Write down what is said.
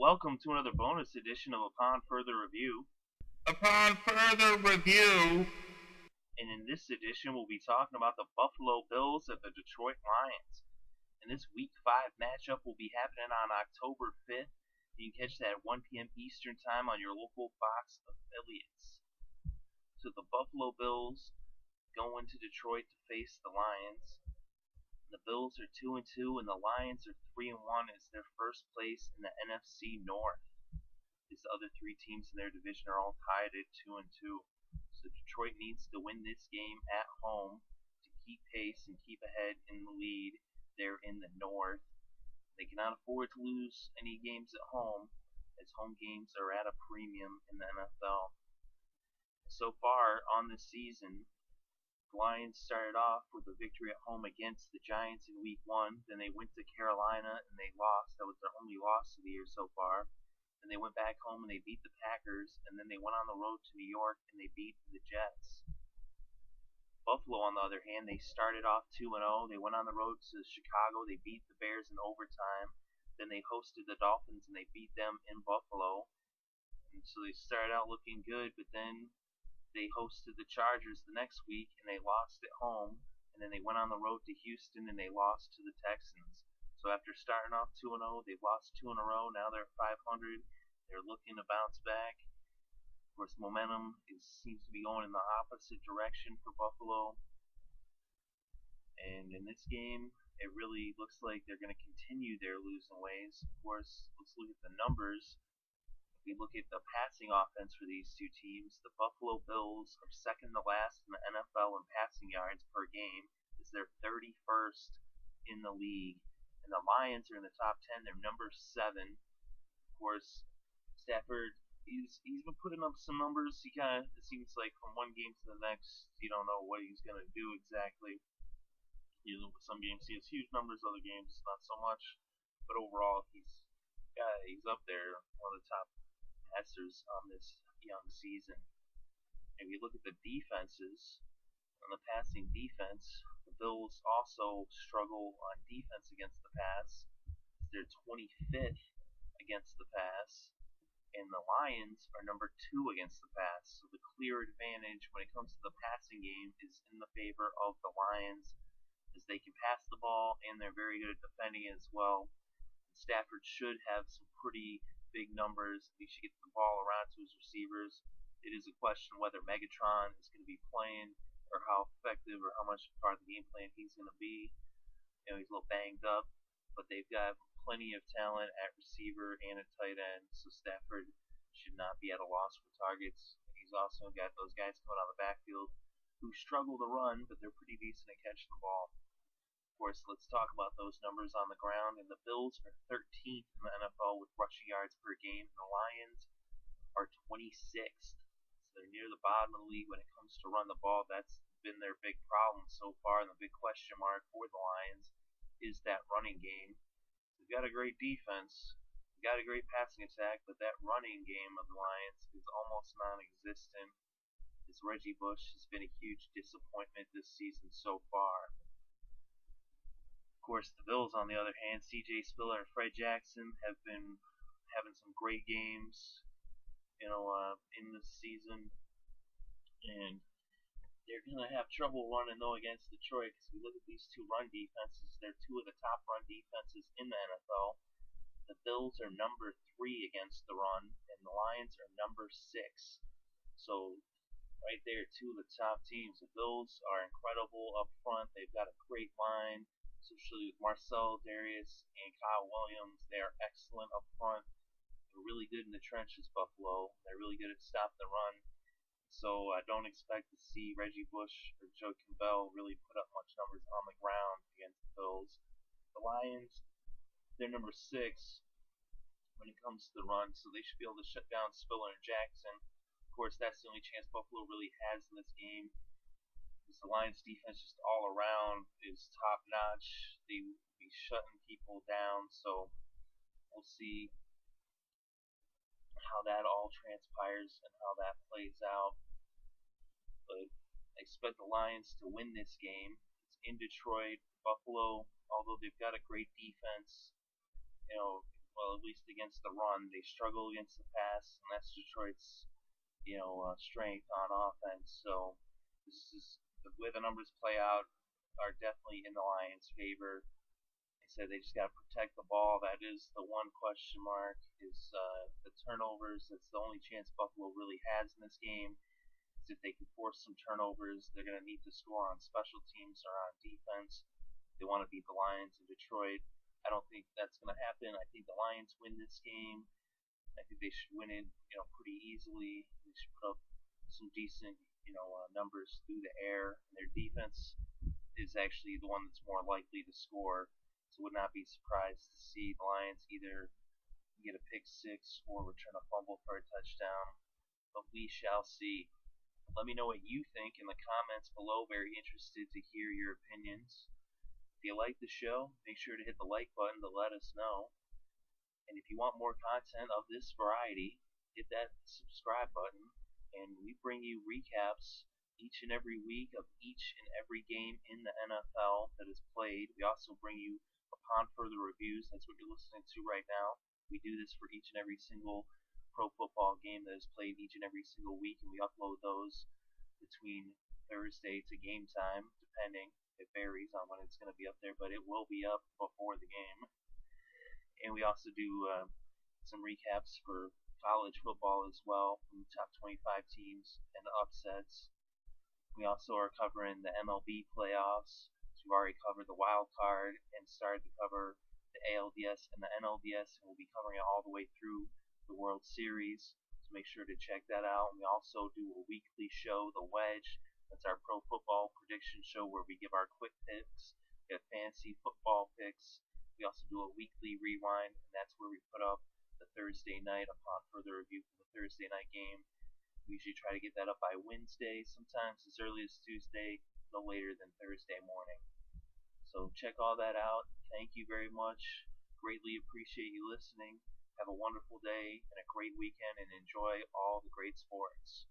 welcome to another bonus edition of Upon Further Review. Upon further review, And in this edition, we'll be talking about the Buffalo Bills at the Detroit Lions. And this Week 5 matchup will be happening on October 5th. You can catch that at 1 p.m. Eastern Time on your local Fox affiliates. So the Buffalo Bills go into Detroit to face the Lions. The Bills are 2-2, and the Lions are 3-1 as their first place in the NFC North. These other three teams in their division are all tied at 2-2. So Detroit needs to win this game at home to keep pace and keep ahead in the lead there in the North. They cannot afford to lose any games at home, as home games are at a premium in the NFL. So far on this season, the Lions started off with a victory at home against the Giants in Week 1. Then they went to Carolina and they lost. That was their only loss of the year so far. Then they went back home and they beat the Packers. And then they went on the road to New York and they beat the Jets. Buffalo, on the other hand, they started off 2-0. They went on the road to Chicago. They beat the Bears in overtime. Then they hosted the Dolphins and they beat them in Buffalo. And so they started out looking good, but then they hosted the Chargers the next week and they lost at home. And then they went on the road to Houston and they lost to the Texans. So after starting off 2-0, they've lost 2 in a row. Now they're at 500. They're looking to bounce back. Of course, momentum seems to be going in the opposite direction for Buffalo. And in this game, it really looks like they're going to continue their losing ways. Of course, let's look at the numbers. If we look at the passing offense for these two teams, the Buffalo Bills are second to last in the NFL in passing yards per game. They're 31st in the league. And the Lions are in the top 10. They're number 7. Of course, Stafford, he's been putting up some numbers. It seems like from one game to the next, you don't know what he's going to do exactly. Some games he has huge numbers, other games not so much. But overall, he's up there, one of the top passers on this young season. If you look at the defenses, on the passing defense, the Bills also struggle on defense against the pass. They're 25th against the pass, and the Lions are number 2 against the pass. So the clear advantage when it comes to the passing game is in the favor of the Lions, as they can pass the ball and they're very good at defending as well. Stafford should have some pretty big numbers. He should get the ball around to his receivers. It is a question whether Megatron is going to be playing, or how effective or how much part of the game plan he's going to be. He's a little banged up, but they've got plenty of talent at receiver and at tight end, so Stafford should not be at a loss for targets. He's also got those guys coming out of the backfield who struggle to run, but they're pretty decent at catching the ball. Of course, let's talk about those numbers on the ground. And the Bills are 13th in the NFL with rushing yards per game, and the Lions are 26th. They're near the bottom of the league when it comes to run the ball. That's been their big problem so far, and the big question mark for the Lions is that running game. They've got a great defense, they've got a great passing attack, but that running game of the Lions is almost non-existent, as Reggie Bush has been a huge disappointment this season so far. Of course, the Bills, on the other hand, C.J. Spiller and Fred Jackson have been having some great games in this season, and they're going to have trouble running, though, against Detroit, because we look at these two run defenses. They're two of the top run defenses in the NFL. The Bills are number 3 against the run, and the Lions are number 6. So, right there, two of the top teams. The Bills are incredible up front. They've got a great line, especially with Marcel, Darius, and Kyle Williams. They are excellent up front. They're really good in the trenches, Buffalo. They're really good at stopping the run. So I don't expect to see Reggie Bush or Joe Campbell really put up much numbers on the ground against the Bills. The Lions, they're number 6 when it comes to the run, so they should be able to shut down Spiller and Jackson. Of course, that's the only chance Buffalo really has in this game, because the Lions defense just all around is top notch. They will be shutting people down, so we'll see how that all transpires and how that plays out. But I expect the Lions to win this game. It's in Detroit. Buffalo, although they've got a great defense, well, at least against the run. They struggle against the pass, and that's Detroit's strength on offense. So this is the way the numbers play out are definitely in the Lions' favor. They said they just got to protect the ball. That is the one question mark. Is the turnovers? That's the only chance Buffalo really has in this game. Is if they can force some turnovers, they're going to need to score on special teams or on defense. They want to beat the Lions in Detroit. I don't think that's going to happen. I think the Lions win this game. I think they should win it, pretty easily. They should put up some decent, numbers through the air. And their defense is actually the one that's more likely to score. So would not be surprised to see the Lions either get a pick six or return a fumble for a touchdown. But we shall see. Let me know what you think in the comments below. Very interested to hear your opinions. If you like the show, make sure to hit the like button to let us know. And if you want more content of this variety, hit that subscribe button. And we bring you recaps each and every week of each and every game in the NFL that is played. We also bring you upon further reviews. That's what you're listening to right now. We do this for each and every single pro football game that is played each and every single week, and we upload those between Thursday to game time, depending. It varies on when it's going to be up there, but it will be up before the game. And we also do some recaps for college football as well, from the top 25 teams and the upsets. We also are covering the MLB playoffs. So we've already covered the wild card and started to cover the ALDS and the NLDS, and we'll be covering it all the way through the World Series. So make sure to check that out. And we also do a weekly show, The Wedge. That's our pro football prediction show where we give our quick picks. We have fantasy football picks. We also do a weekly rewind, and that's where we put up the Thursday night upon further review for the Thursday night game. We usually try to get that up by Wednesday, sometimes as early as Tuesday, no later than Thursday morning. So check all that out. Thank you very much. Greatly appreciate you listening. Have a wonderful day and a great weekend, and enjoy all the great sports.